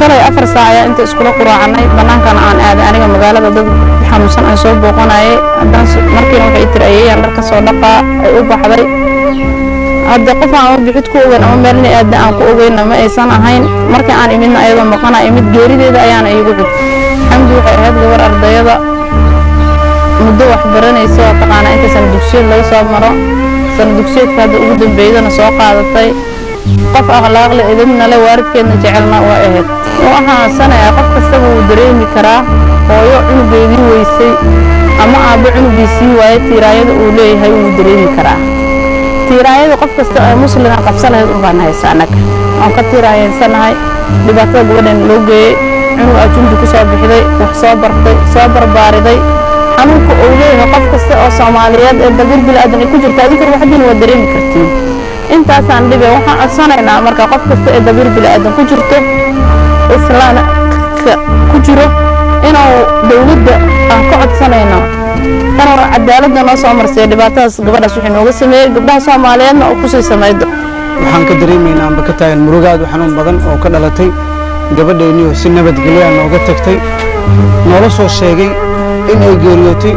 shalay 4 saac inta isku quraacnay banaankan aan aaday aniga magaalada dad xanuunsan aan soo booqanayay hadan markiina waxay tirayeen dharka soo dhaqa ay u baxday hadda qof aan bixid ku ogaan ama meel aad aan ku ogeyn ma aysan ahayn markii aan imidna ayada maqana imid geerideeda ayaan iigu xid xamdi waxay ahayd gabar ardayda muddo wax baranayso taqaana inta san dugsiga laga soo maro san dugsiga hadda ugu dambeeyana soo qaadatay qof akhlaaq leh idinna la waaridkeedna jecelna waa ahayd waxa sanaya qof kasta uu dareemi karaa hooyo cunugeedii weysay ama aabo cunugiisii waayay tiiraayada uu leeyahay uu dareemi karaa tiiraayada qof kasta oo muslim ah qabsanayd u baan haysanag aan ka tiiraayensanahay dhibaatada gabadhan loo geeyay cunug ajunti ku soo bixday wax soo bartay soo barbaariday xanuunka uu leeyahay qof kasta oo Soomaaliyeed ee dabir bil aadan ku jirta adinka waxdiin waa dareemi kartiin intaas aan dhibay waxaan codsanaynaa marka qof kasta ee dabir bil aadan ku jirto islaan ku jiro inuu dawladda aan ka codsanaynaa inuu cadaaladda noo soo marsay dhibaatadaas gabadhaas wixii nooga sameeyay gabdhaha Soomaaliyeedna oo ku sii sameeyay waxaan ka dareemaynaa amba ka tahay murugaad xanuun badan oo ka dhalatay gabadheeni oo si nabadgelyo nooga tagtay noola soo sheegay in ay geeriyootay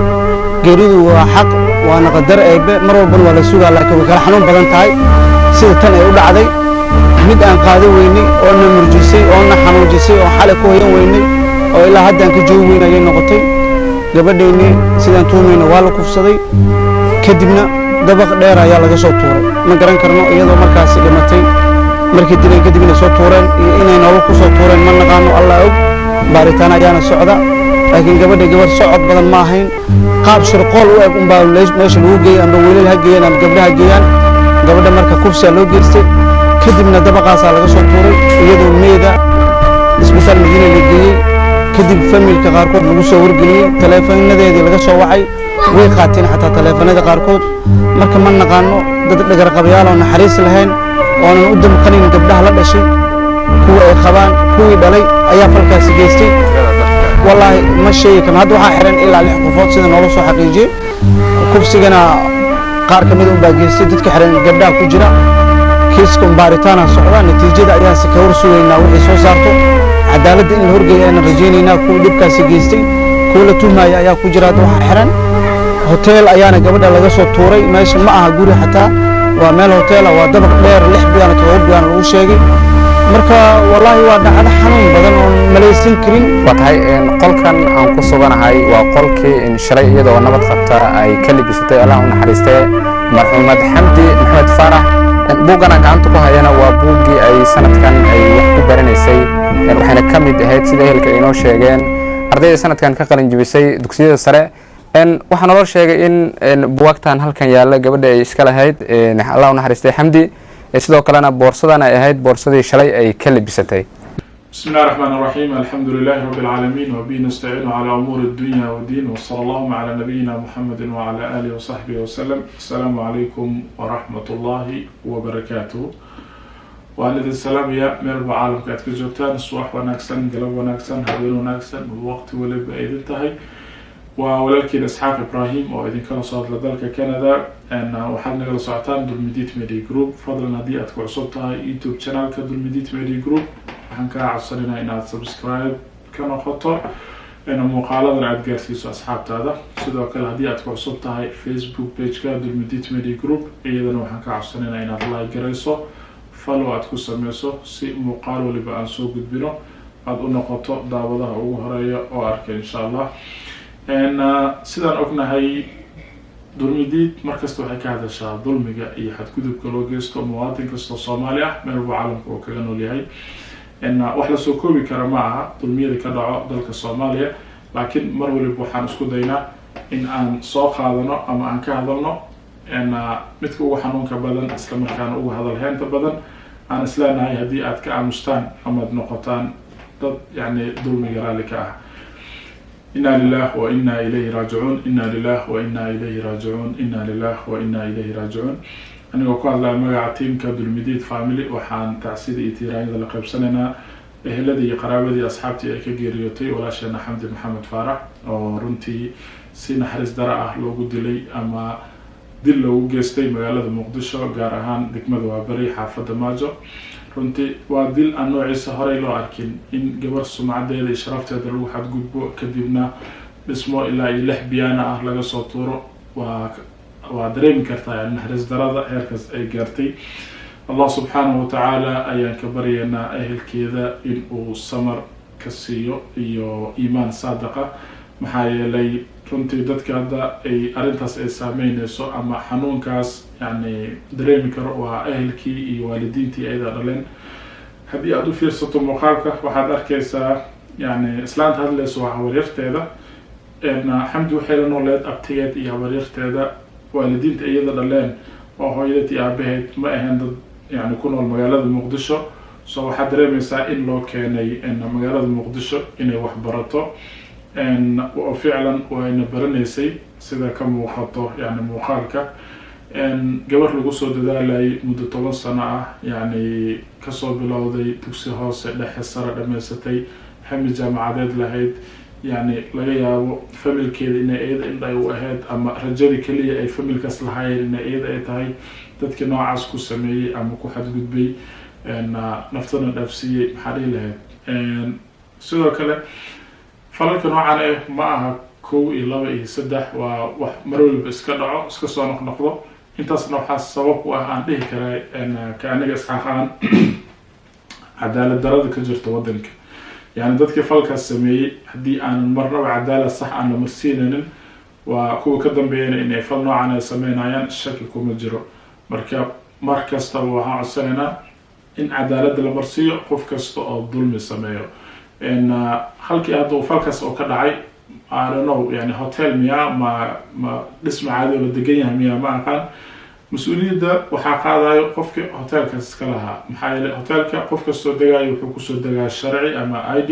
geeridu waa xaq waana qadar eebe mar walba waa la sugaa laakiin way kala xanuun badan tahay sida tan ay u dhacday mid aan qaaday weynay oo na murjisay oo na xanuujisay oo xalay ku hoyan weynay oo ilaa hadda aan ka joogi weynay noqotay gabadheeni sidaan tuumayna waa la kufsaday kadibna dabaq dheer ayaa laga soo tuuray ma garan karno iyadoo markaas dhimatay markii dileen kadibna soo tuureen iyo inay nolol ku soo tuureen ma naqaano Allah og baaritaan ayaana socda laakiin gabar socod badan ma ahayn qaab shirqool u eg baa meesha lagu geeyay amba wiilal ha geeyaan amba gabdhaha geeyaan gabadha marka kufsiga loo geystay kadibna dabaqaas laga soo tuuray iyadoo meeda isbitaal Madiina la geeyay kadib familka qaarkood lagu soo wargeliyay taleefanadeedii laga soo wacay way qaateen xataa taleefanada qaarkood marka ma naqaano dad dhagar qabayaal oo naxariis lahayn oo aan u damqanin gabdhaha la dhashay kuwa ay qabaan kuwii dhalay ayaa falkaas geystay والله ما شيء كان هذا واحد حرن إلا على حقوقات سيدنا الله صح حقيقي كوف سجنا قار كمية باقي سيدك حرن قبلها كجرا كيسكم بارتانا صعدا نتيجة أيها سكور سوينا وإسوا صارتو عدالة إن هرجي أنا رجينا كل دبكة سجيستي كل توما يا كجرا واحد حرن هوتيل أيانا قبلها لقى صوت توري ماشي معها جوري حتى ومال هوتيل أو دبك غير لحبي أنا كوبي أنا وشيء marka wallahi waa dhacdo xanuun badan oo malaysin karin waxay qolkan aan ku suganahay waa qolkii in shalay iyadoo nabad qabta ay ka libisatay Allah u naxariistay marxuumad Xamdi Maxamed Faarax buugan aan gacanta ku hayana waa buugii ay sanadkan ay wax ku baranaysay waxayna ka mid ahayd sida ehelka inoo sheegeen ardayda sanadkan ka qalin jibisay dugsiyada sare waxaan loo sheegay in buugtan halkan yaala gabadha ay iska lahayd Allah u naxariistay Xamdi sidoo kalena boorsadan ay ahayd boorsadii shalay ay ka libisatay بسم الله الرحمن الرحيم الحمد لله رب العالمين وبه نستعين على أمور الدنيا والدين وصلى الله على نبينا محمد وعلى آله وصحبه وسلم السلام عليكم ورحمة الله وبركاته والد السلام يا مرحبا عالم كاتك جوتان الصباح وناكسن قلب وناكسن هبين وناكسن والوقت ولي بأيد انتهي ولكن إسحاق إبراهيم وإذن كان صوت لذلك كندا أن وحدنا قل صعتان دولميديت ميدي جروب فضلنا دي أتكو عصبتها يوتيوب شانل كدولميديت ميدي جروب waxaan ka codsanayna inaad subscribe ka noqoto in muuqaaladan aad gaarsiiso asxaabtaada sidoo kale haddii aad ku cusub tahay Facebook page-ka Dulmidit Media Group iyadana waxaan ka codsanayna inaad like garayso follow aad ku sameyso si muuqaal waliba aan soo gudbino aad u noqoto daawadaha ugu horeeya oo arka insha Allah sidaan ognahay Dulmidit markasta waxay ka hadashaa dulmiga iyo xadgudubka loo geysto muwaadin kasta Soomaali ah meel walba caalamka oo kaga nool yahay إن واحد سوكوبي كرماها دلمية كدعاء دلك الصومالية لكن مرة بوحان اسكو دينا إن صوق هذا أما أن كهذا إن مثل وحنون كبدن إسلام كان هذا الهين تبدن أنا إسلام هاي هديئات كأمستان أمد نقطان ضد يعني دلمي جرالك إنا لله وإنا إليه راجعون إنا لله وإنا إليه راجعون إنا لله وإنا إليه راجعون أنا وقال لا مجا تيم كدولميديت فاميلي وحان تعسيد إتيران ذا لقب سننا الذي قرابتي أصحابتي كجيريوتي ولا شينا حمد محمد فارح ورنتي سين حرس درعه لو قد لي أما دل لو جستي مجالة مقدشة جارهان دكمة وابري حافظ ماجو runtii waa dil aan noociisa horey loo arkin in gabar sumcadeeda iyo sharafteeda lagu xadgudbo kadibna dhismo ilaa iyo 6 biyaana ah laga soo tuuro waa dareemi kartaa yani naxariis darada heerkaas ay gaartay. Allah subxaanahu watacaala ayaan ka baryaynaa ehelkeeda in uu samar ka siiyo iyo iimaan saadaqa, maxaa yeelay runtii dadka hadda ay arrintaas ay saameynayso ama xanuunkaas yani dareemi karo waa ehelkii iyo waalidiintii ayada dhaleen. haddii aad u fiirsato muuqaalka waxaad arkaysaa yani islaanta hadlayso waa habaryarteeda, xamdi waxay la nooleed abtigeed iyo habaryarteeda, waalidiinta iyada dhaleen oo hooyadii iyo aabaheed ma ahayn dad يعني كنا المجالات المقدسة سو حد رمي سا إن لو كان إن مجالات المقدسة إن وحبرته إن وفعلا وإن برنيسي سيدا كم مخاطه يعني مخالكة إن جبر الجسد ده لي مدة 3 سنة يعني كسر بلاودي تكسيها سلاح السر لما ستي هم جامعات لهيد يعني لقيا فمل كده إن إيد إن لا يوهد أما رجالي كلية أي فمل كسل هاي إن إيد أي تاي dadka noocaas ku sameeyay ama ku xadgudbay naftana nafsiye maxaa lahayd. sidoo kale falalka noocan ah ma aha 1 iyo 2 iyo 3 waa wax mar walba iska dhaco iska soo noqnoqdo. intaasna waxaa sabab u ah aan dhihi karaa ka aniga isxaqaan cadaalad darada ka jirta wadanka. yani dadkii falkaas sameeyay haddii aan marnaba cadaalad sax aan la marsiinanin waa kuwa ka dambeeyana inay fal noocan ay sameynayaan shaki kuma jiro. marka mar kasta waxaan codsanaynaa in cadaaladda la marsiiyo qof kasta oo dulmi sameeyo. halkii hadda falkaas oo ka dhacay I don't know yani hotel miya ma dhisma caadi oo la degan yahay miya ma aqaan. mas-uuliyadda waxaa qaadayo qofka hotelkaas iska lahaa, maxaa yeelay hotelka qof kastoo degaayo wuxuu kusoo degaa sharci ama ID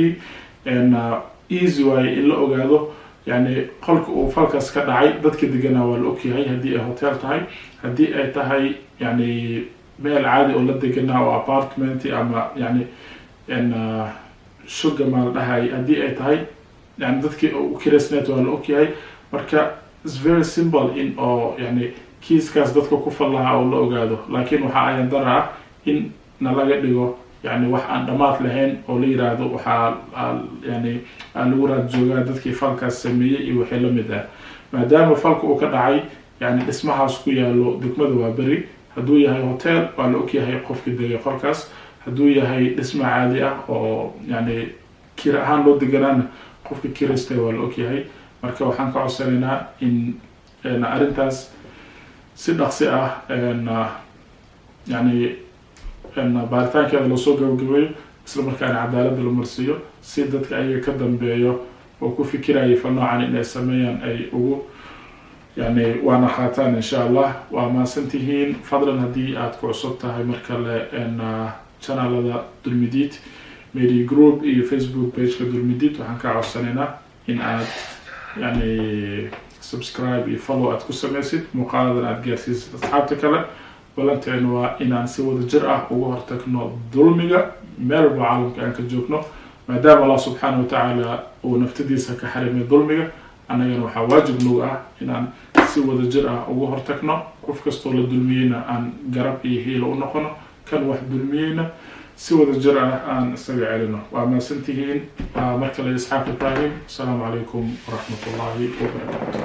easy waaye in la ogaado يعني قلك وفلكس كدعي بدك دجنا والأوكي هاي هدي هوتيل تهاي هدي أي تهاي يعني مال عادي ولا دجنا أو أبارتمنت أما يعني إن شقة مال هاي هدي أي تهاي يعني بدك وكريسنت والأوكي هاي مركا it's very simple in أو يعني كيس كاس بدك كفر لها أو لا أوجاده، لكن وحاجة درها إن نلاقي ديجو يعني wax aan dhamaad lahayn oo la yiraahdo waxa yani aluurad jooga dadkii falkaas sameeyay iyo wixii la mid ah. maadaama falku uu ka dhacay yani dhismahaas ku yaalo degmada waa bari, hadduu yahay hotel waa la ogyahay qofkii degay qolkaas, hadduu yahay dhisma caadi ah oo yani kira ahaan loo deganaan qofkii kiristay waa la ogyahay. marka waxaan ka codsanaynaa in arrintaas si dhaqsi ah yani baaritaanka kale loo soo gabagabeeyo isla markaana cadaaladda la marsiiyo si dadka ayaga ka dambeeyo oo ku fikirayay fal noocan inay sameeyaan ay ugu yani waana qaataan insha Allah. waa maasantihiin fadlan haddii aad ku cusub tahay mar kale channelada Dulmidiid Media Group iyo Facebook page-ka Dulmidiid waxaan ka codsanaynaa in aad yani subscribe iyo follow aad ku samaysid muuqaaladan aad gaarsiisid asxaabta kale. balanteen waa inaan si wada jir ah ugu hortagno dulmiga meel walba caalamka aan ka joogno, maadaama Allah subxaanahu watacaala uu naftadiisa ka xarimay dulmiga annagana waxaa waajib nagu ah inaan si wada jir ah ugu hortagno. qof kastoo la dulmiyeyna aan garab iyo hiilo u noqono, kan wax dulmiyeyna si wada jir ah aan isaga celino. waa maasantihiin markale Isxaaq Ibrahim. asalaamu calaykum waraxmatullaahi wabarakaatu.